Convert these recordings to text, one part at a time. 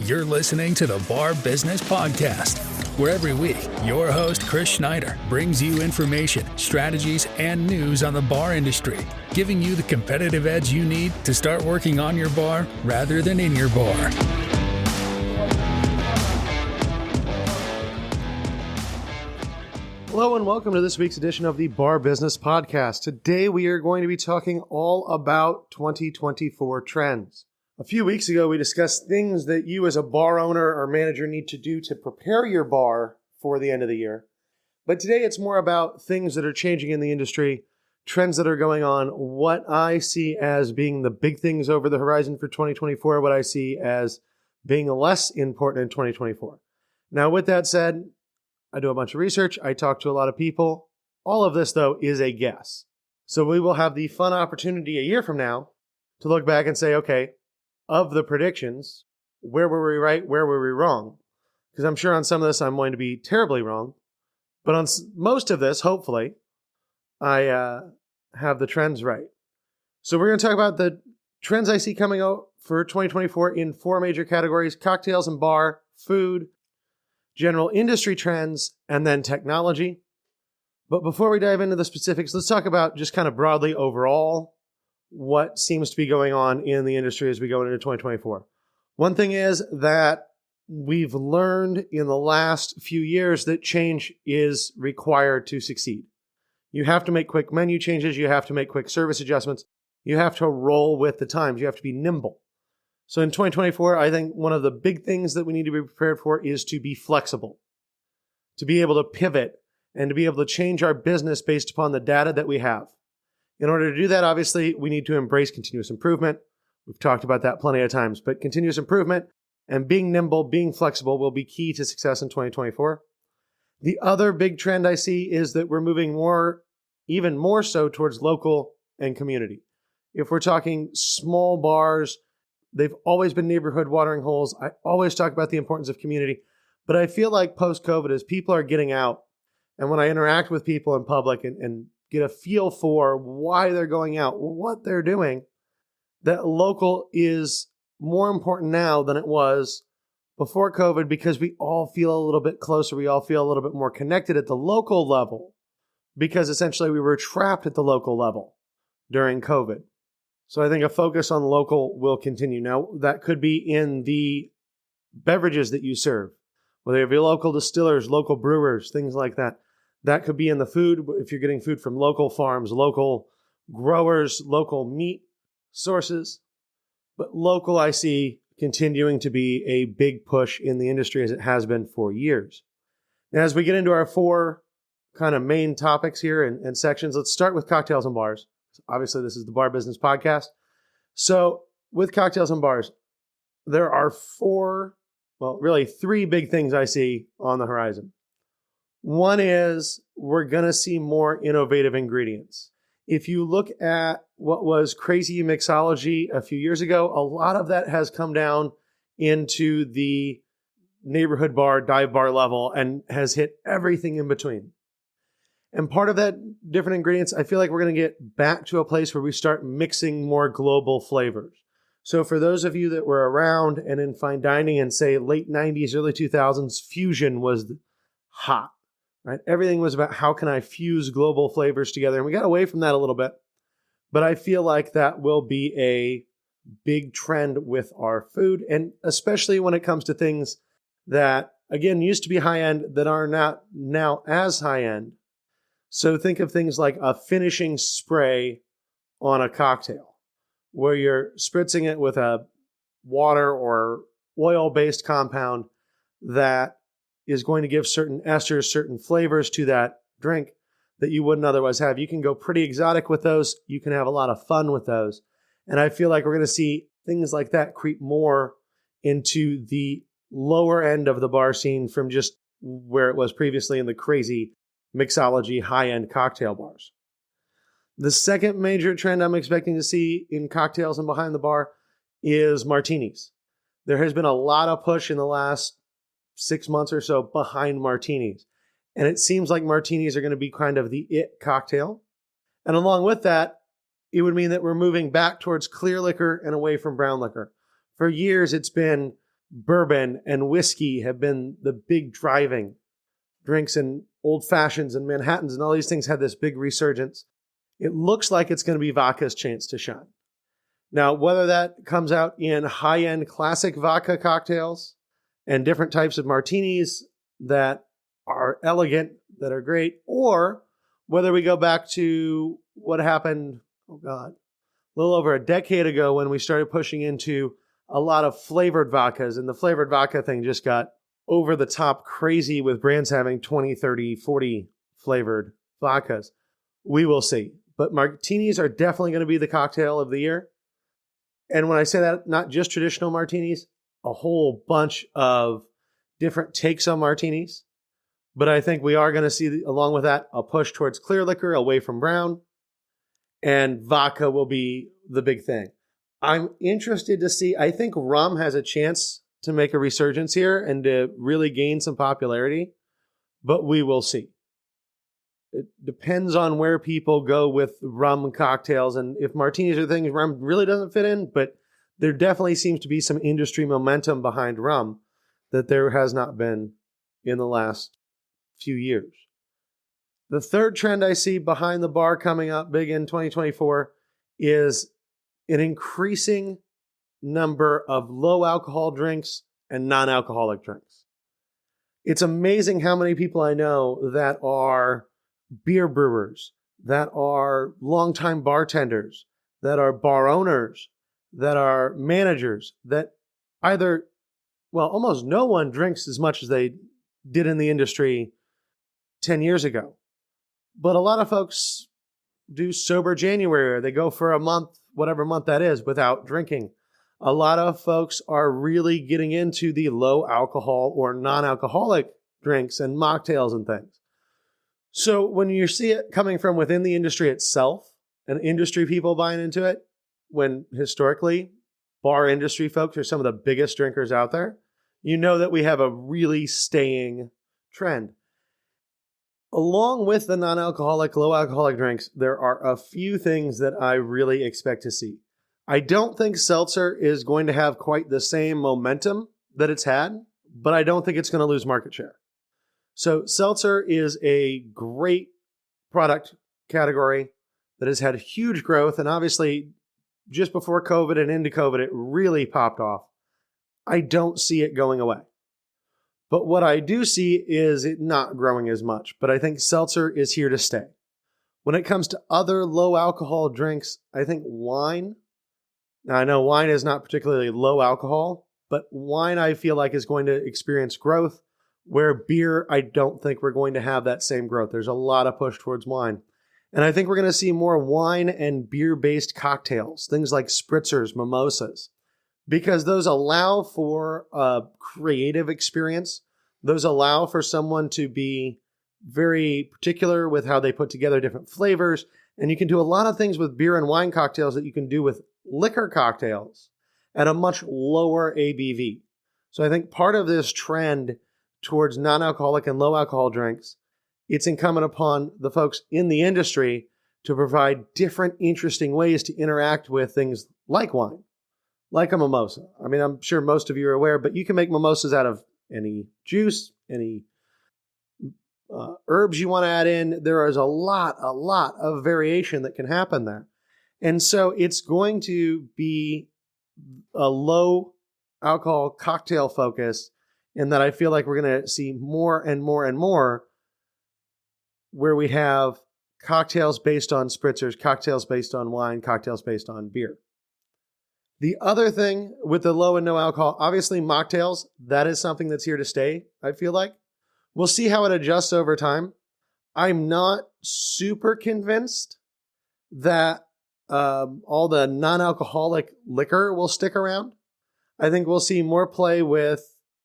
You're listening to the Bar Business Podcast, where every week your host, Chris Schneider, brings you information, strategies, and news on the bar industry, giving you the competitive edge you need to start working on your bar rather than in your bar. Hello and welcome to this week's edition of the Bar Business Podcast. Today we are going to be talking all about 2024 trends. A few weeks ago we discussed things that you as a bar owner or manager need to do to prepare your bar for the end of the year. But today it's more about things that are changing in the industry, trends that are going on, what I see as being the big things over the horizon for 2024, what I see as being less important in 2024. Now with that said, I do a bunch of research. I talk to a lot of people. All of this, though, is a guess. So we will have the fun opportunity a year from now to look back and say, okay, of the predictions, where were we right? Where were we wrong? Because I'm sure on some of this I'm going to be terribly wrong. But on most of this, hopefully, I have the trends right. So we're going to talk about the trends I see coming out for 2024 in four major categories: cocktails and bar, food, general industry trends, and then technology. But before we dive into the specifics, let's talk about just kind of broadly overall what seems to be going on in the industry as we go into 2024. One thing is that we've learned in the last few years that change is required to succeed. You have to make quick menu changes. You have to make quick service adjustments. You have to roll with the times. You have to be nimble. So in 2024, I think one of the big things that we need to be prepared for is to be flexible, to be able to pivot, and to be able to change our business based upon the data that we have. In order to do that, obviously, we need to embrace continuous improvement. We've talked about that plenty of times, but continuous improvement and being nimble, being flexible will be key to success in 2024. The other big trend I see is that we're moving even more so towards local and community. If we're talking small bars, they've always been neighborhood watering holes. I always talk about the importance of community, but I feel like post-COVID, as people are getting out, and when I interact with people in public and get a feel for why they're going out, what they're doing, that local is more important now than it was before COVID, because we all feel a little bit closer. We all feel a little bit more connected at the local level, because essentially we were trapped at the local level during COVID. So I think a focus on local will continue. Now, that could be in the beverages that you serve, whether you have local distillers, local brewers, things like that. That could be in the food, if you're getting food from local farms, local growers, local meat sources. But local, I see continuing to be a big push in the industry, as it has been for years. Now, as we get into our four kind of main topics here and sections, let's start with cocktails and bars. Obviously, this is the Bar Business Podcast. So with cocktails and bars, there are three big things I see on the horizon. One is we're going to see more innovative ingredients. If you look at what was crazy mixology a few years ago, a lot of that has come down into the neighborhood bar, dive bar level, and has hit everything in between. And part of that different ingredients, I feel like we're going to get back to a place where we start mixing more global flavors. So for those of you that were around and in fine dining in, say, late 90s, early 2000s, fusion was hot, right? Everything was about how can I fuse global flavors together. And we got away from that a little bit. But I feel like that will be a big trend with our food, and especially when it comes to things that, again, used to be high-end that are not now as high-end. So think of things like a finishing spray on a cocktail, where you're spritzing it with a water or oil-based compound that is going to give certain esters, certain flavors to that drink that you wouldn't otherwise have. You can go pretty exotic with those. You can have a lot of fun with those. And I feel like we're going to see things like that creep more into the lower end of the bar scene from just where it was previously in the crazy mixology high-end cocktail bars. The second major trend I'm expecting to see in cocktails and behind the bar is martinis. There has been a lot of push in the last 6 months or so behind martinis. And it seems like martinis are going to be kind of the it cocktail. And along with that, it would mean that we're moving back towards clear liquor and away from brown liquor. For years, it's been bourbon and whiskey have been the big driving drinks, and old fashions and Manhattans and all these things had this big resurgence. It looks like it's going to be vodka's chance to shine. Now, whether that comes out in high-end classic vodka cocktails and different types of martinis that are elegant, that are great, or whether we go back to what happened, a little over a decade ago when we started pushing into a lot of flavored vodkas, and the flavored vodka thing just got over the top crazy with brands having 20, 30, 40 flavored vodkas. We will see. But martinis are definitely going to be the cocktail of the year. And when I say that, not just traditional martinis, a whole bunch of different takes on martinis. But I think we are going to see, along with that, a push towards clear liquor away from brown. And vodka will be the big thing. I'm interested to see, I think rum has a chance to make a resurgence here and to really gain some popularity, but we will see. It depends on where people go with rum cocktails, and if martinis are things rum really doesn't fit in, but there definitely seems to be some industry momentum behind rum that there has not been in the last few years. The third trend I see behind the bar coming up big in 2024 is an increasing number of low alcohol drinks and non-alcoholic drinks. It's amazing how many people I know that are beer brewers, that are longtime bartenders, that are bar owners, that are managers, that almost no one drinks as much as they did in the industry 10 years ago. But a lot of folks do sober January, or they go for a month, whatever month that is, without drinking. A lot of folks are really getting into the low alcohol or non-alcoholic drinks and mocktails and things. So when you see it coming from within the industry itself, and industry people buying into it, when historically bar industry folks are some of the biggest drinkers out there, you know that we have a really staying trend. Along with the non-alcoholic, low-alcoholic drinks, there are a few things that I really expect to see. I don't think seltzer is going to have quite the same momentum that it's had, but I don't think it's going to lose market share. So seltzer is a great product category that has had huge growth, and obviously just before COVID and into COVID, it really popped off. I don't see it going away. But what I do see is it not growing as much. But I think seltzer is here to stay. When it comes to other low alcohol drinks, I think wine. Now, I know wine is not particularly low alcohol, but wine I feel like is going to experience growth, where beer, I don't think we're going to have that same growth. There's a lot of push towards wine. And I think we're going to see more wine and beer-based cocktails, things like spritzers, mimosas, because those allow for a creative experience. Those allow for someone to be very particular with how they put together different flavors. And you can do a lot of things with beer and wine cocktails that you can do with liquor cocktails at a much lower ABV. So I think part of this trend towards non-alcoholic and low alcohol drinks, it's incumbent upon the folks in the industry to provide different, interesting ways to interact with things like wine, like a mimosa. I mean, I'm sure most of you are aware, but you can make mimosas out of any juice, any herbs you want to add in. There is a lot of variation that can happen there. And so it's going to be a low alcohol cocktail focus, in that I feel like we're going to see more and more and more where we have cocktails based on spritzers, cocktails based on wine, cocktails based on beer. The other thing with the low and no alcohol, obviously mocktails, that is something that's here to stay, I feel like. We'll see how it adjusts over time. I'm not super convinced that all the non-alcoholic liquor will stick around. I think we'll see more play with,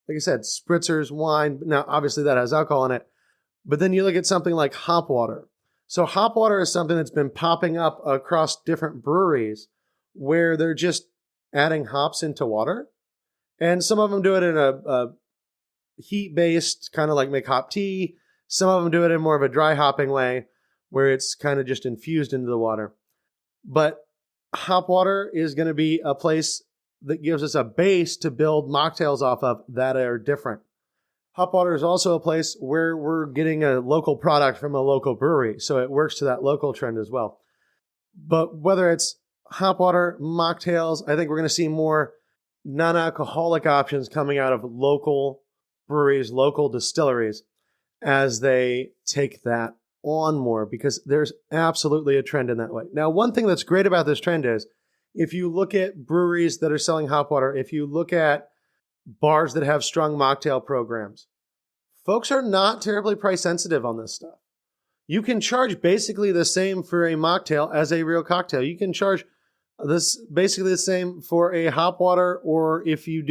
like I said, spritzers, wine. Now, obviously that has alcohol in it. But then you look at something like hop water. So hop water is something that's been popping up across different breweries where they're just adding hops into water. And some of them do it in a heat-based, kind of like make hop tea. Some of them do it in more of a dry hopping way where it's kind of just infused into the water. But hop water is going to be a place that gives us a base to build mocktails off of that are different. Hop water is also a place where we're getting a local product from a local brewery, so it works to that local trend as well. But whether it's hop water, mocktails, I think we're going to see more non-alcoholic options coming out of local breweries, local distilleries, as they take that on more, because there's absolutely a trend in that way. Now, one thing that's great about this trend is if you look at breweries that are selling hop water, if you look at bars that have strong mocktail programs, folks are not terribly price sensitive on this stuff. You can charge basically the same for a mocktail as a real cocktail. You can charge this basically the same for a hop water, or if you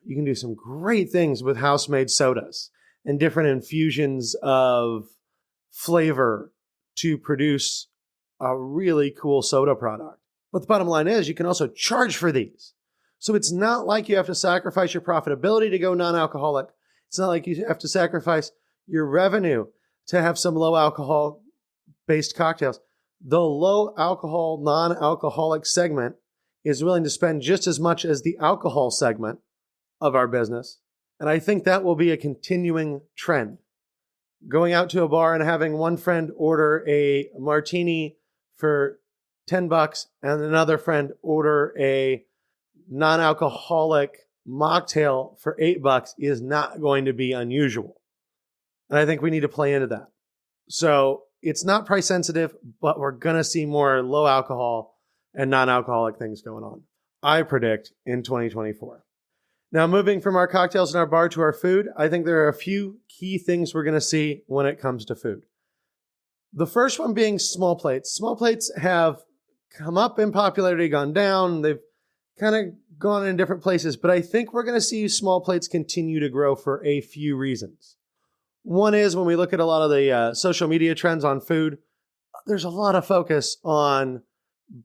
can do some great things with house-made sodas and different infusions of flavor to produce a really cool soda product. But the bottom line is you can also charge for these. So it's not like you have to sacrifice your profitability to go non-alcoholic. It's not like you have to sacrifice your revenue to have some low alcohol based cocktails. The low alcohol, non-alcoholic segment is willing to spend just as much as the alcohol segment of our business. And I think that will be a continuing trend. Going out to a bar and having one friend order a martini for $10 and another friend order a non-alcoholic mocktail for $8 is not going to be unusual. And I think we need to play into that. So it's not price sensitive, but we're going to see more low alcohol and non-alcoholic things going on, I predict, in 2024. Now, moving from our cocktails in our bar to our food, I think there are a few key things we're going to see when it comes to food. The first one being small plates. Small plates have come up in popularity, gone down. They've kind of gone in different places, but I think we're going to see small plates continue to grow for a few reasons. One is when we look at a lot of the social media trends on food, there's a lot of focus on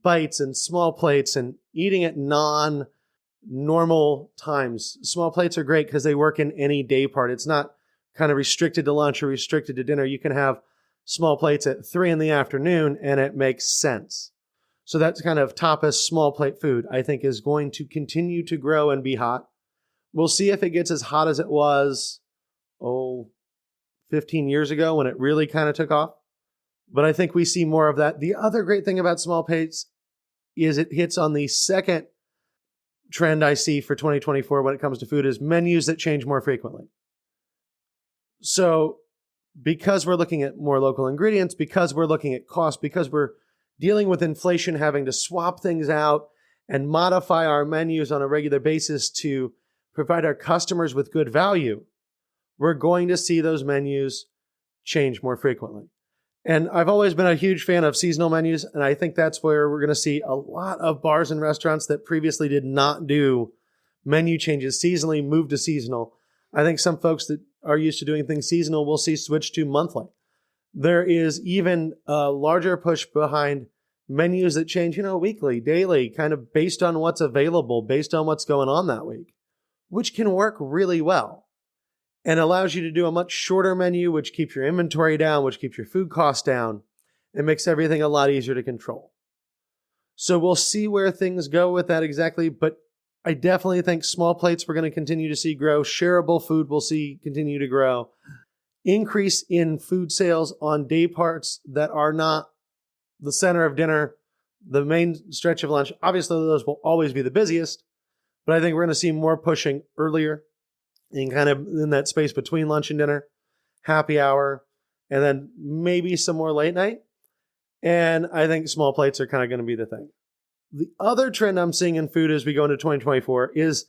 bites and small plates and eating at non-normal times. Small plates are great because they work in any day part. It's not kind of restricted to lunch or restricted to dinner. You can have small plates at 3 p.m. and it makes sense. So that's kind of tapas, small plate food, I think is going to continue to grow and be hot. We'll see if it gets as hot as it was, 15 years ago when it really kind of took off. But I think we see more of that. The other great thing about small plates is it hits on the second trend I see for 2024 when it comes to food is menus that change more frequently. So because we're looking at more local ingredients, because we're looking at cost, because we're dealing with inflation, having to swap things out and modify our menus on a regular basis to provide our customers with good value, we're going to see those menus change more frequently. And I've always been a huge fan of seasonal menus, and I think that's where we're going to see a lot of bars and restaurants that previously did not do menu changes seasonally move to seasonal. I think some folks that are used to doing things seasonal will see switch to monthly. There is even a larger push behind menus that change, weekly, daily, kind of based on what's available, based on what's going on that week, which can work really well and allows you to do a much shorter menu, which keeps your inventory down, which keeps your food costs down, and makes everything a lot easier to control. So we'll see where things go with that exactly, but I definitely think small plates we're going to continue to see grow. Shareable food we'll see continue to grow. Increase in food sales on day parts that are not the center of dinner, the main stretch of lunch. Obviously, those will always be the busiest, but I think we're going to see more pushing earlier in kind of in that space between lunch and dinner, happy hour, and then maybe some more late night. And I think small plates are kind of going to be the thing. The other trend I'm seeing in food as we go into 2024 is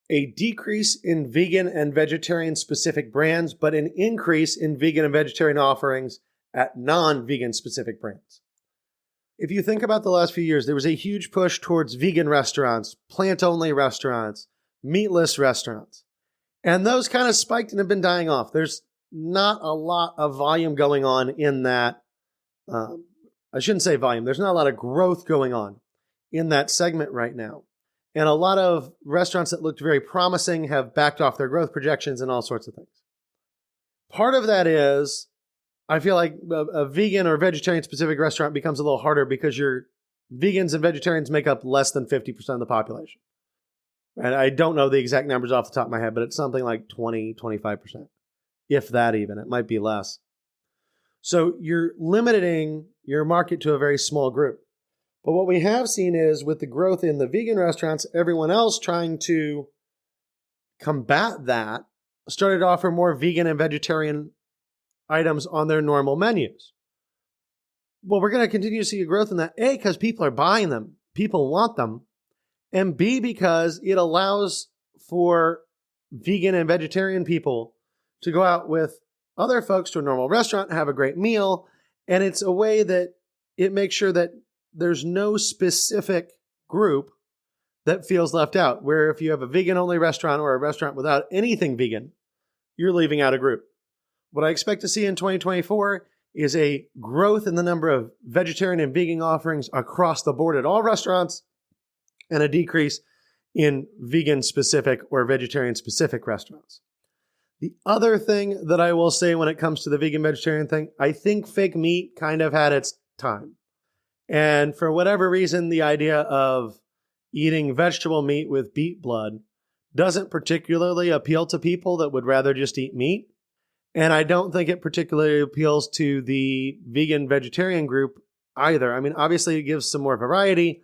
a decrease in vegan and vegetarian specific brands, but an increase in vegan and vegetarian offerings at non-vegan specific brands. If you think about the last few years, there was a huge push towards vegan restaurants, plant-only restaurants, meatless restaurants. And those kind of spiked and have been dying off. There's not a lot of volume going on in that. I shouldn't say volume. There's not a lot of growth going on in that segment right now. And a lot of restaurants that looked very promising have backed off their growth projections and all sorts of things. Part of that is, I feel like a vegan or vegetarian specific restaurant becomes a little harder because your vegans and vegetarians make up less than 50% of the population. And I don't know the exact numbers off the top of my head, but it's something like 20, 25%. If that even, it might be less. So you're limiting your market to a very small group. But what we have seen is with the growth in the vegan restaurants, everyone else trying to combat that started to offer more vegan and vegetarian items on their normal menus. Well, we're going to continue to see a growth in that, A, because people are buying them, people want them, and B, because it allows for vegan and vegetarian people to go out with other folks to a normal restaurant, have a great meal, and it's a way that it makes sure that there's no specific group that feels left out, where if you have a vegan-only restaurant or a restaurant without anything vegan, you're leaving out a group. What I expect to see in 2024 is a growth in the number of vegetarian and vegan offerings across the board at all restaurants, and a decrease in vegan-specific or vegetarian-specific restaurants. The other thing that I will say when it comes to the vegan-vegetarian thing, I think fake meat kind of had its time. And for whatever reason, the idea of eating vegetable meat with beet blood doesn't particularly appeal to people that would rather just eat meat. And I don't think it particularly appeals to the vegan-vegetarian group either. I mean, obviously it gives some more variety.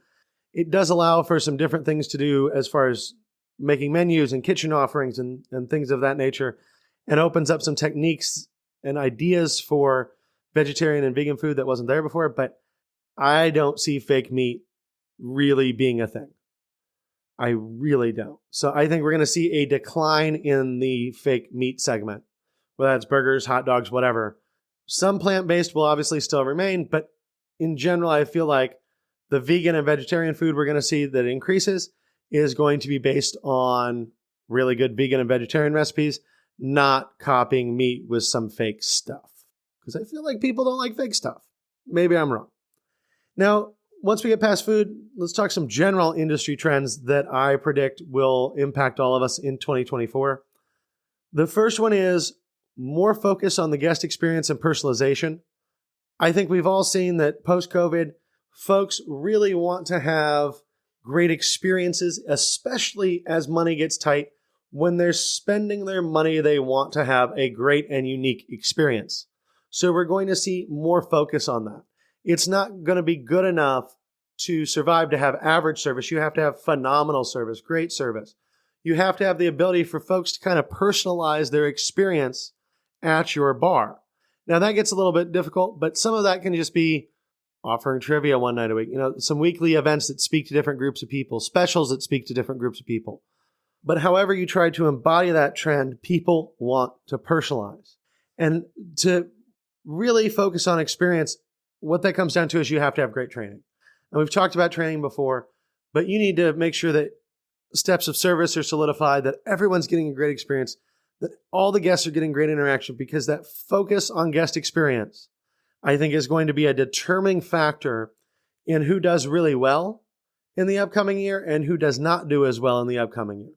It does allow for some different things to do as far as making menus and kitchen offerings and things of that nature, and opens up some techniques and ideas for vegetarian and vegan food that wasn't there before. But I don't see fake meat really being a thing. I really don't. So I think we're going to see a decline in the fake meat segment, whether that's burgers, hot dogs, whatever. Some plant-based will obviously still remain, but in general, I feel like the vegan and vegetarian food we're going to see that increases is going to be based on really good vegan and vegetarian recipes, not copying meat with some fake stuff. Because I feel like people don't like fake stuff. Maybe I'm wrong. Now, once we get past food, let's talk some general industry trends that I predict will impact all of us in 2024. The first one is more focus on the guest experience and personalization. I think we've all seen that post-COVID, folks really want to have great experiences, especially as money gets tight. When they're spending their money, they want to have a great and unique experience. So we're going to see more focus on that. It's not going to be good enough to survive to have average service. You have to have phenomenal service, great service. You have to have the ability for folks to kind of personalize their experience at your bar. Now that gets a little bit difficult, but some of that can just be offering trivia one night a week, some weekly events that speak to different groups of people, specials that speak to different groups of people. But however you try to embody that trend, people want to personalize. And to really focus on experience, what that comes down to is you have to have great training. And we've talked about training before, but you need to make sure that steps of service are solidified, that everyone's getting a great experience, that all the guests are getting great interaction, because that focus on guest experience, I think, is going to be a determining factor in who does really well in the upcoming year and who does not do as well in the upcoming year.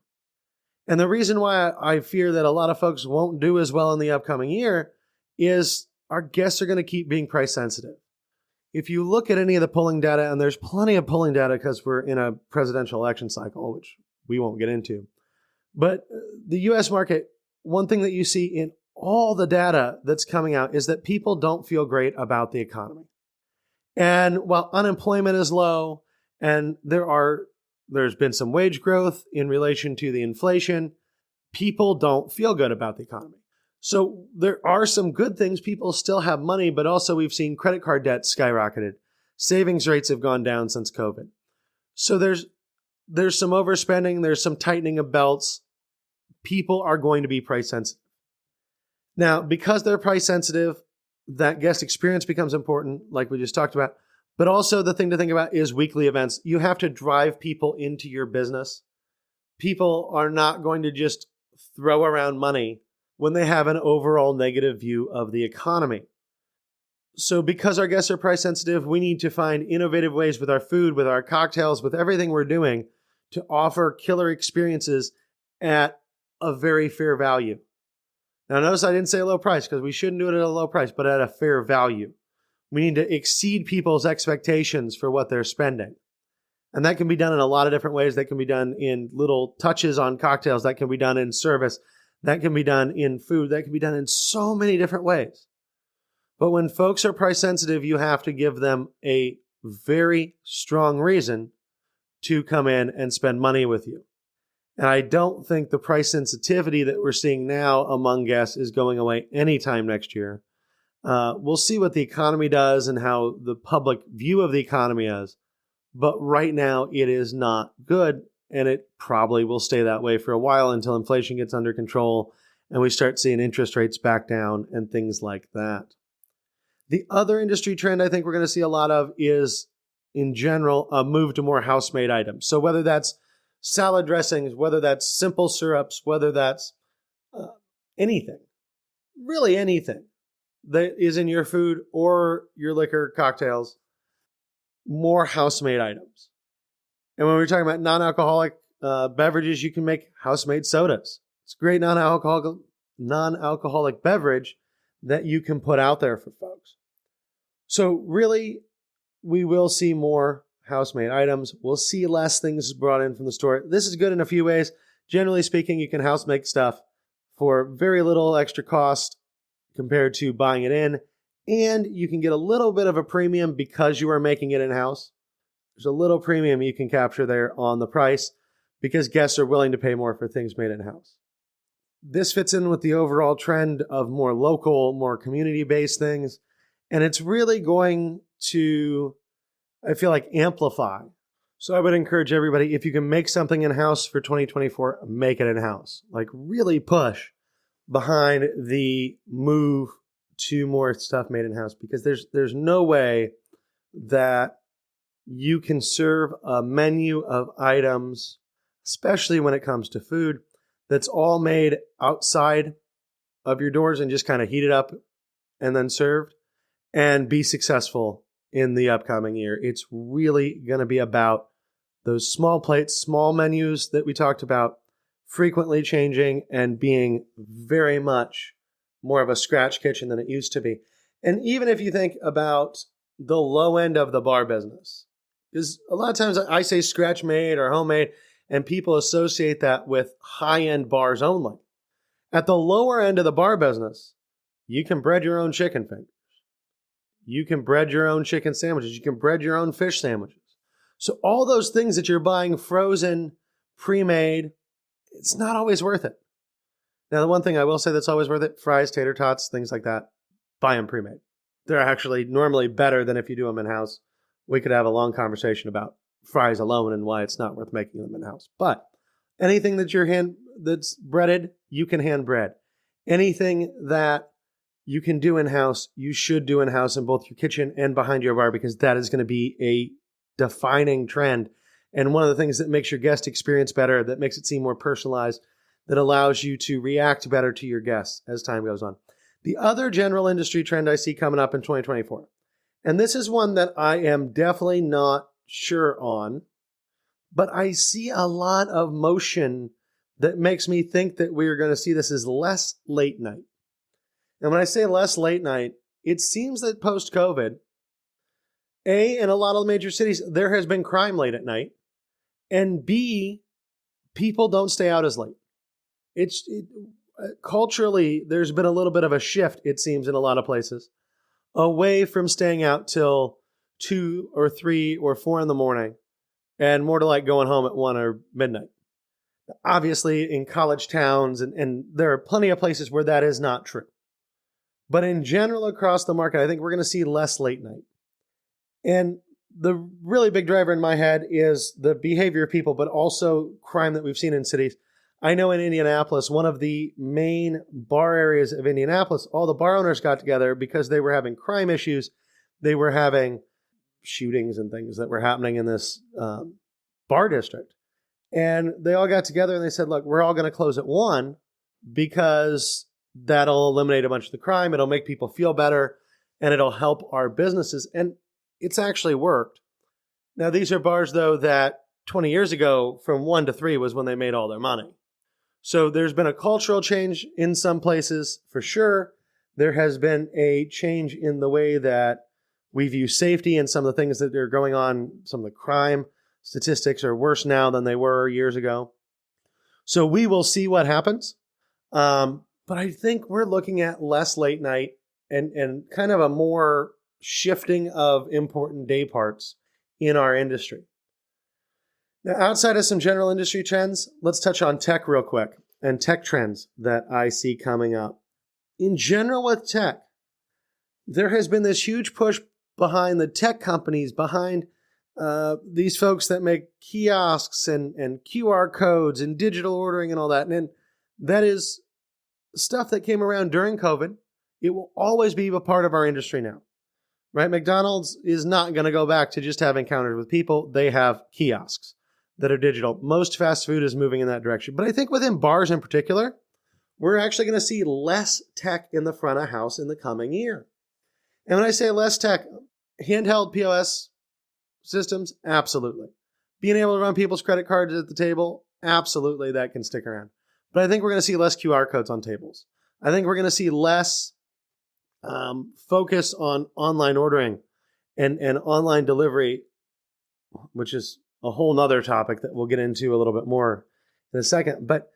And the reason why I fear that a lot of folks won't do as well in the upcoming year is our guests are going to keep being price sensitive. If you look at any of the polling data, and there's plenty of polling data because we're in a presidential election cycle, which we won't get into, but the U.S. market, one thing that you see in all the data that's coming out is that people don't feel great about the economy. And while unemployment is low and there's been some wage growth in relation to the inflation, people don't feel good about the economy. So there are some good things. People still have money, but also we've seen credit card debt skyrocketed. Savings rates have gone down since COVID. So there's some overspending. There's some tightening of belts. People are going to be price sensitive. Now, because they're price sensitive, that guest experience becomes important, like we just talked about. But also the thing to think about is weekly events. You have to drive people into your business. People are not going to just throw around money when they have an overall negative view of the economy. So because our guests are price sensitive, we need to find innovative ways with our food, with our cocktails, with everything we're doing to offer killer experiences at a very fair value. Now, notice I didn't say low price because we shouldn't do it at a low price, but at a fair value. We need to exceed people's expectations for what they're spending. And that can be done in a lot of different ways. That can be done in little touches on cocktails. That can be done in service. That can be done in food. That can be done in so many different ways. But when folks are price sensitive, you have to give them a very strong reason to come in and spend money with you. And I don't think the price sensitivity that we're seeing now among guests is going away anytime next year. We'll see what the economy does and how the public view of the economy is. But right now, it is not good, and it probably will stay that way for a while until inflation gets under control and we start seeing interest rates back down and things like that. The other industry trend I think we're going to see a lot of is, in general, a move to more house-made items. So whether that's salad dressings, whether that's simple syrups, whether that's anything, really anything that is in your food or your liquor cocktails, more house-made items. And when we're talking about non-alcoholic beverages, you can make house-made sodas. It's a great non-alcoholic beverage that you can put out there for folks. So really, we will see more house-made items. We'll see less things brought in from the store. This is good in a few ways. Generally speaking, you can house-make stuff for very little extra cost compared to buying it in. And you can get a little bit of a premium because you are making it in-house. There's a little premium you can capture there on the price because guests are willing to pay more for things made in-house. This fits in with the overall trend of more local, more community-based things. And it's really going to, I feel like, amplify. So I would encourage everybody, if you can make something in-house for 2024, make it in-house. Like really push behind the move to more stuff made in-house, because there's no way that you can serve a menu of items, especially when it comes to food, that's all made outside of your doors and just kind of heated up and then served and be successful in the upcoming year. It's really going to be about those small plates, small menus that we talked about, frequently changing and being very much more of a scratch kitchen than it used to be. And even if you think about the low end of the bar business, because a lot of times I say scratch made or homemade, and people associate that with high-end bars only. At the lower end of the bar business, you can bread your own chicken fingers. You can bread your own chicken sandwiches. You can bread your own fish sandwiches. So all those things that you're buying frozen, pre-made, it's not always worth it. Now, the one thing I will say that's always worth it, fries, tater tots, things like that, buy them pre-made. They're actually normally better than if you do them in-house. We could have a long conversation about fries alone and why it's not worth making them in-house. But anything that's breaded, you can hand bread. Anything that you can do in-house, you should do in-house in both your kitchen and behind your bar, because that is going to be a defining trend. And one of the things that makes your guest experience better, that makes it seem more personalized, that allows you to react better to your guests as time goes on. The other general industry trend I see coming up in 2024, and this is one that I am definitely not sure on, but I see a lot of motion that makes me think that we're going to see this as less late night. And when I say less late night, it seems that post-COVID, in a lot of major cities, there has been crime late at night, and B, people don't stay out as late. Culturally, there's been a little bit of a shift, it seems, in a lot of places, away from staying out till 2 or 3 or 4 in the morning, and more to like going home at 1 or midnight. Obviously, in college towns, and there are plenty of places where that is not true. But in general, across the market, I think we're going to see less late night. And the really big driver in my head is the behavior of people, but also crime that we've seen in cities. I know in Indianapolis, one of the main bar areas of Indianapolis, all the bar owners got together because they were having crime issues. They were having shootings and things that were happening in this bar district. And they all got together and they said, look, we're all going to close at 1 because that'll eliminate a bunch of the crime. It'll make people feel better and it'll help our businesses. And it's actually worked. Now, these are bars, though, that 20 years ago from 1 to 3 was when they made all their money. So there's been a cultural change in some places, for sure. There has been a change in the way that we view safety and some of the things that are going on, some of the crime statistics are worse now than they were years ago. So we will see what happens. But I think we're looking at less late night and kind of a more shifting of important day parts in our industry. Now, outside of some general industry trends, let's touch on tech real quick and tech trends that I see coming up. In general with tech, there has been this huge push behind the tech companies, behind these folks that make kiosks and QR codes and digital ordering and all that. And that is stuff that came around during COVID. It will always be a part of our industry now, right? McDonald's is not going to go back to just having counters with people. They have kiosks that are digital. Most fast food is moving in that direction. But I think within bars in particular, we're actually going to see less tech in the front of house in the coming year. And when I say less tech, handheld POS systems, absolutely. Being able to run people's credit cards at the table, absolutely, that can stick around. But I think we're going to see less QR codes on tables. I think we're going to see less focus on online ordering and online delivery, which is a whole nother topic that we'll get into a little bit more in a second. But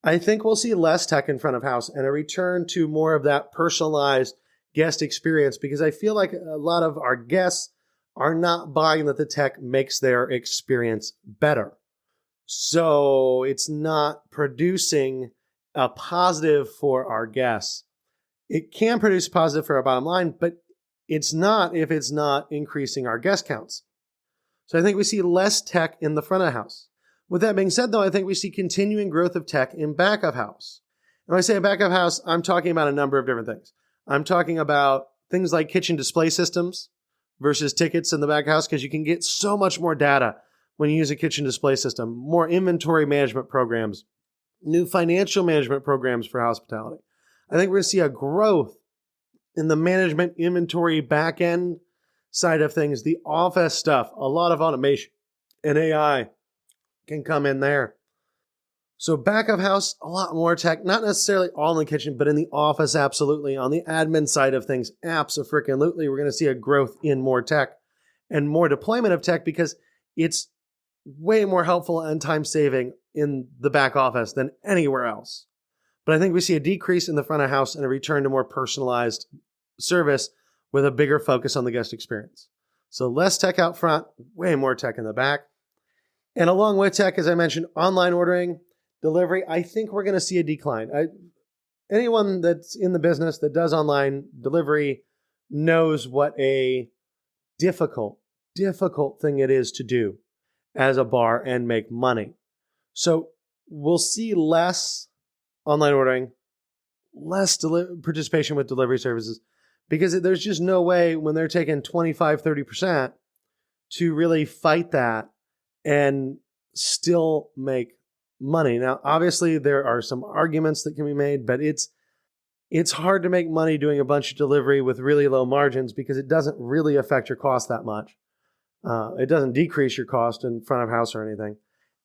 I think we'll see less tech in front of house and a return to more of that personalized guest experience, because I feel like a lot of our guests are not buying that the tech makes their experience better. So it's not producing a positive for our guests. It can produce positive for our bottom line, but it's not if it's not increasing our guest counts. So I think we see less tech in the front of the house. With that being said, though, I think we see continuing growth of tech in back of house. And when I say back of house, I'm talking about a number of different things. I'm talking about things like kitchen display systems versus tickets in the back of house, because you can get so much more data when you use a kitchen display system, more inventory management programs, new financial management programs for hospitality. I think we're going to see a growth in the management inventory back end side of things, the office stuff, a lot of automation and AI can come in there. So back of house, a lot more tech, not necessarily all in the kitchen, but in the office, absolutely. On the admin side of things, abso-freaking-lutely, we're going to see a growth in more tech and more deployment of tech, because it's way more helpful and time saving in the back office than anywhere else. But I think we see a decrease in the front of house and a return to more personalized service with a bigger focus on the guest experience. So less tech out front, way more tech in the back. And along with tech, as I mentioned, online ordering, delivery, I think we're going to see a decline. Anyone that's in the business that does online delivery knows what a difficult thing it is to do as a bar and make money. So we'll see less online ordering, less participation with delivery services, because there's just no way when they're taking 25, 30% to really fight that and still make money. Now, obviously, there are some arguments that can be made, but it's hard to make money doing a bunch of delivery with really low margins, because it doesn't really affect your cost that much. It doesn't decrease your cost in front of house or anything.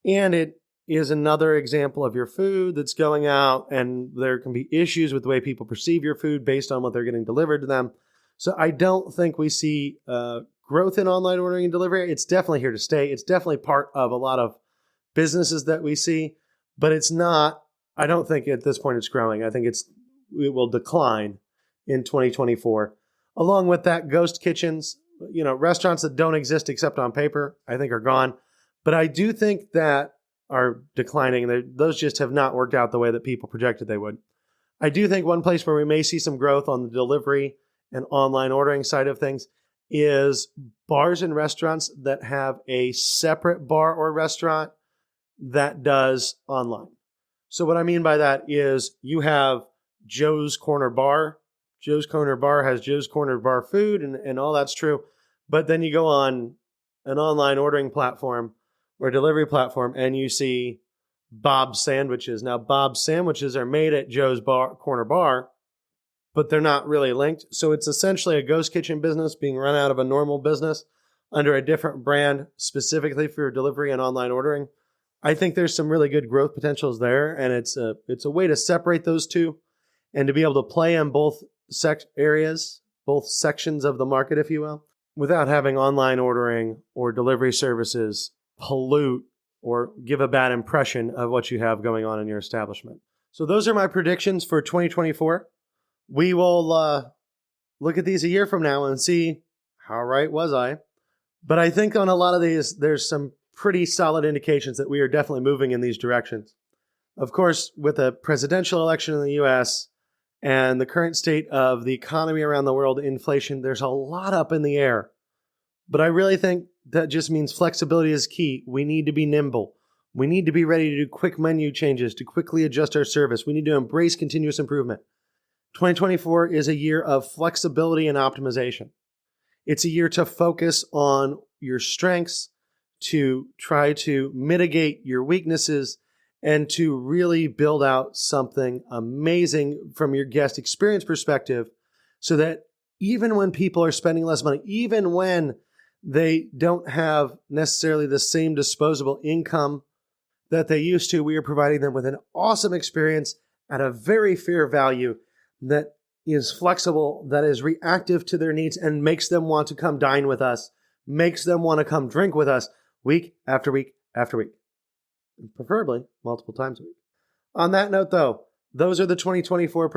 And it is another example of your food that's going out, and there can be issues with the way people perceive your food based on what they're getting delivered to them. So I don't think we see growth in online ordering and delivery. It's definitely here to stay. It's definitely part of a lot of businesses that we see, but it's not, I don't think at this point it's growing. I think it will decline in 2024. Along with that, ghost kitchens, restaurants that don't exist except on paper, I think are gone. But I do think that are declining. Those just have not worked out the way that people projected they would. I do think one place where we may see some growth on the delivery and online ordering side of things is bars and restaurants that have a separate bar or restaurant that does online. So what I mean by that is you have Joe's Corner Bar. Joe's Corner Bar has Joe's Corner Bar food, and all that's true. But then you go on an online ordering platform or delivery platform and you see Bob's Sandwiches. Now, Bob's Sandwiches are made at Joe's Corner Bar, but they're not really linked. So it's essentially a ghost kitchen business being run out of a normal business under a different brand specifically for delivery and online ordering. I think there's some really good growth potentials there, and it's a way to separate those two and to be able to play in both areas, both sections of the market, if you will, without having online ordering or delivery services pollute or give a bad impression of what you have going on in your establishment. So those are my predictions for 2024. We will look at these a year from now and see how right was I. But I think on a lot of these, there's some pretty solid indications that we are definitely moving in these directions. Of course, with a presidential election in the U.S. and the current state of the economy around the world, inflation, there's a lot up in the air. But I really think that just means flexibility is key. We need to be nimble. We need to be ready to do quick menu changes, to quickly adjust our service. We need to embrace continuous improvement. 2024 is a year of flexibility and optimization. It's a year to focus on your strengths, to try to mitigate your weaknesses, and to really build out something amazing from your guest experience perspective so that even when people are spending less money, even when they don't have necessarily the same disposable income that they used to, we are providing them with an awesome experience at a very fair value that is flexible, that is reactive to their needs, and makes them want to come dine with us, makes them want to come drink with us week after week after week, preferably multiple times a week. On that note, though, those are the 2024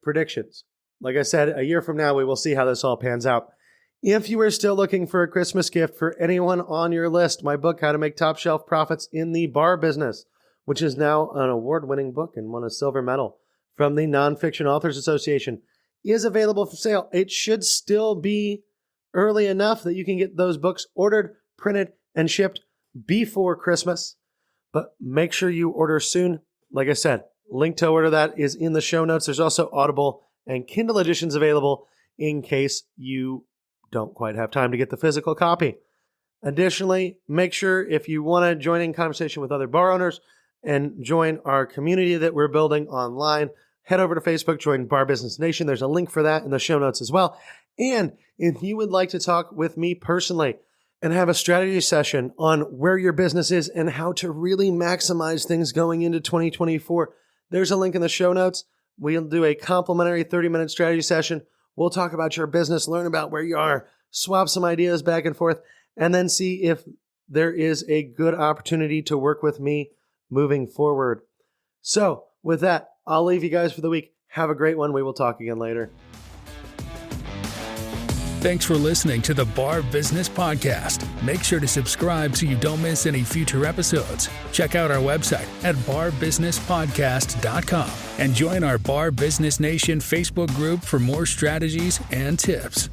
predictions. Like I said, a year from now, we will see how this all pans out. If you are still looking for a Christmas gift for anyone on your list, my book, How to Make Top Shelf Profits in the Bar Business, which is now an award-winning book and won a silver medal from the Nonfiction Authors Association, is available for sale. It should still be early enough that you can get those books ordered, printed, and shipped before Christmas. But make sure you order soon. Like I said, link to order that is in the show notes. There's also Audible and Kindle editions available in case you don't quite have time to get the physical copy. Additionally, make sure if you want to join in conversation with other bar owners and join our community that we're building online, head over to Facebook, join Bar Business Nation. There's a link for that in the show notes as well. And if you would like to talk with me personally and have a strategy session on where your business is and how to really maximize things going into 2024, there's a link in the show notes. We'll do a complimentary 30-minute strategy session. We'll talk about your business, learn about where you are, swap some ideas back and forth, and then see if there is a good opportunity to work with me moving forward. So with that, I'll leave you guys for the week. Have a great one. We will talk again later. Thanks for listening to the Bar Business Podcast. Make sure to subscribe so you don't miss any future episodes. Check out our website at barbusinesspodcast.com and join our Bar Business Nation Facebook group for more strategies and tips.